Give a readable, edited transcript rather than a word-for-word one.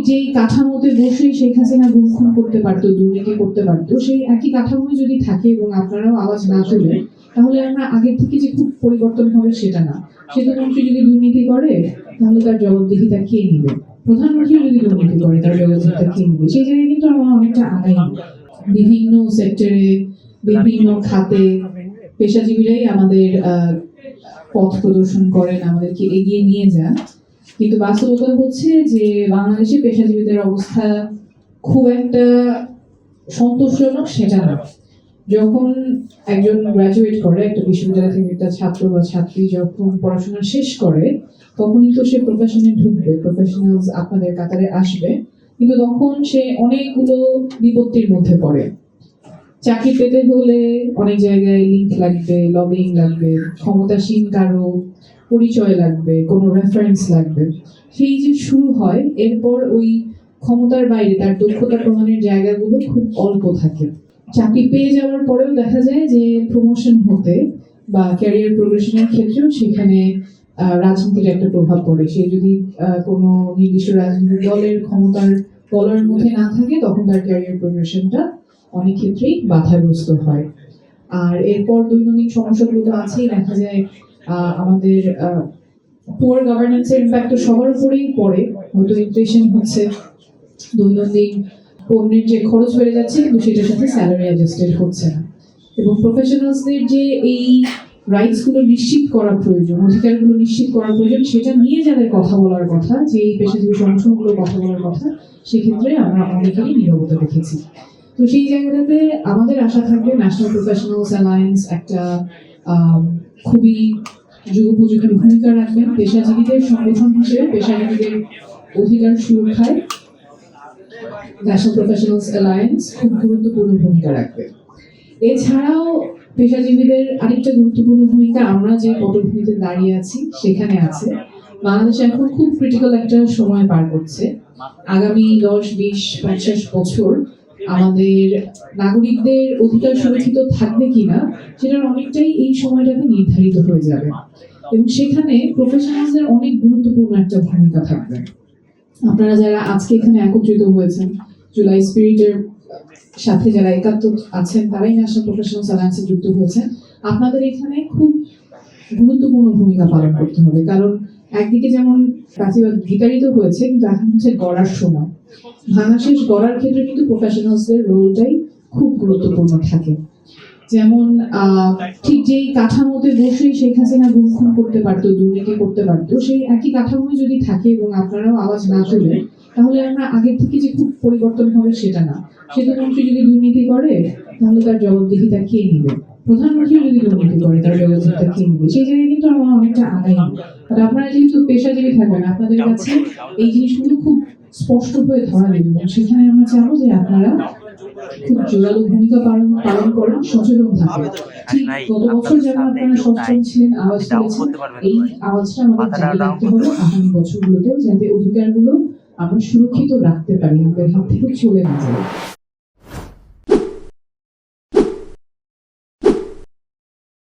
যেই কাঠামোতে বসেই শেখ হাসিনা গুম করতে পারতো, দুর্নীতি করতে পারতো, সেই একই কাঠামোই যদি থাকে এবং আপনারাও আওয়াজ না তোলেন, তাহলে আমরা আগের থেকে যে খুব পরিবর্তন হবে সেটা না। সেতুমন্ত্রী যদি দুর্নীতি করে তাহলে তার জবাবদিহিতা কে নিবে? প্রধানমন্ত্রী যদি দুর্নীতি করে তার জবাবদিহিতা কে নিবে? সেই জায়গায় কিন্তু আমরা অনেকটা আগাই। বিভিন্ন সেক্টরে, বিভিন্ন খাতে পেশাজীবীরাই আমাদের পথ প্রদর্শন করেন, আমাদেরকে এগিয়ে নিয়ে যান। কিন্তু বাস্তবতা হচ্ছে যে বাংলাদেশে পেশাজীবীদের অবস্থা খুব একটা সন্তোষজনক সেটা না। যখন একজন গ্রাজুয়েট করে, একটা বিশ্ববিদ্যালয় থেকে একটা ছাত্র বা ছাত্রী যখন পড়াশোনা শেষ করে, তখনই তো সে প্রফেশনে ঢুকবে, প্রফেশনালস আপনাদের কাতারে আসবে, কিন্তু তখন সে অনেকগুলো বিপত্তির মধ্যে পড়ে। চাকরি পেতে হলে অনেক জায়গায় লিঙ্ক লাগবে, লবিং লাগবে, ক্ষমতাসীন কারো পরিচয় লাগবে, কোনো রেফারেন্স লাগবে। সেই যে শুরু হয়, এরপর ওই ক্ষমতার বাইরে তার দক্ষতা প্রমাণের জায়গাগুলো খুব অল্প থাকে। চাকরি পেয়ে যাওয়ার পরেও দেখা যায় যে প্রমোশন হতে বা ক্যারিয়ার প্রোগ্রেশনের ক্ষেত্রেও সেখানে রাজনীতির একটা প্রভাব পড়ে। সে যদি কোনো নির্দিষ্ট রাজনৈতিক দলের ক্ষমতার বলয়ের মধ্যে না থাকে, তখন তার ক্যারিয়ার প্রোগ্রেশনটা অনেক ক্ষেত্রেই বাধাগ্রস্ত হয়। আর এরপর দৈনন্দিন সমস্যাগুলো তো আছেই। দেখা যায় আমাদের পুয়ার গভর্নেন্সের ইম্প্যাক্ট সবার উপরেই পড়ে। হয়তো ইনফ্লেশন হচ্ছে, দৈনন্দিন পণ্যের যে খরচ বেড়ে যাচ্ছে, কিন্তু সেটার সাথে স্যালারি অ্যাডজাস্টেড হচ্ছে না। এবং প্রফেশনালসদের যে এই রাইটসগুলো নিশ্চিত করা প্রয়োজন, অধিকারগুলো নিশ্চিত করা প্রয়োজন, সেটা নিয়ে যাদের কথা বলার কথা, যে এই পেশাজীবী সংগঠনগুলো কথা বলার কথা, সেক্ষেত্রে আমরা অনেকেরই নীরবতা দেখেছি। তো সেই জায়গাটাতে আমাদের আশা থাকবে ন্যাশনাল প্রফেশনালস অ্যালায়েন্স একটা খুবই যুগোপযোগী ভূমিকা রাখবেন পেশাজীবীদের সংগঠন হিসেবে। পেশাজীবীদের অধিকার সুরক্ষায় ন্যাশনাল প্রফেশনালস অ্যালায়েন্স খুব গুরুত্বপূর্ণ ভূমিকা রাখবে। এছাড়াও পেশাজীবীদের আরেকটা গুরুত্বপূর্ণ ভূমিকা আমরা যে পটভূমিতে দাঁড়িয়ে আছি সেখানে আছে। বাংলাদেশ এখন খুব ক্রিটিক্যাল একটা সময় পার করছে। আগামী 10-20-50 বছর আমাদের নাগরিকদের অধিকার সুরক্ষিত থাকবে কিনা সেটার অনেকটাই এই সময়টাতে নির্ধারিত হয়ে যাবে, এবং সেখানে প্রফেশনালসদের অনেক গুরুত্বপূর্ণ একটা ভূমিকা থাকবে। আপনারা যারা আজকে এখানে একত্রিত হয়েছেন, জুলাই স্পিরিটের সাথে যারা একাত্ম আছেন, তারাই ন্যাশনাল প্রফেশনালস অ্যালায়েন্সে যুক্ত হয়েছেন। আপনাদের এখানে খুব গুরুত্বপূর্ণ ভূমিকা পালন করতে হবে, কারণ একদিকে যেমন প্রাচীবাদ বিতাড়িত হয়েছে, কিন্তু এখন হচ্ছে গড়ার সময়। ভাঙাশেষ গড়ার ক্ষেত্রে কিন্তু প্রফেশনালসদের রোলটাই খুব গুরুত্বপূর্ণ থাকে। যেমন ঠিক যেই কাঠামোতে বসেই শেখ হাসিনা গুম করতে পারতো, দুর্নীতি করতে পারতো, সেই একই কাঠামোই যদি থাকে এবং আপনারাও আওয়াজ না তোলেন, তাহলে আমরা আগের থেকে যে খুব পরিবর্তন হবে সেটা না। সেতুমন্ত্রী যদি দুর্নীতি করে তাহলে তার জবাবদিহিতা কে নিবে? প্রধানমন্ত্রী যদি দুর্নীতি করে তার জবাবদিহিতা কে নিবে? সেই জায়গায় কিন্তু আমরা অনেকটা আগাই। আর আপনারা যেহেতু পেশাজীবী থাকবেন, আপনাদের কাছে এই জিনিসগুলো খুব স্পষ্ট হয়ে ধরা দেবে, এবং সেখানে আমরা চাবো যে আপনারা খুব জোরালো ভূমিকা পালন করেন, সচেতন থাকেন। ঠিক গত বছর যেমন আপনারা সচেতন ছিলেন, আওয়াজ তুলেছেন, এই আওয়াজটা আমাদের জারি রাখতে হবে আগামী বছরগুলোতেও, যাতে অধিকারগুলো আমরা সুরক্ষিত রাখতে পারি, আমাদের হাত থেকে চলে না যায়।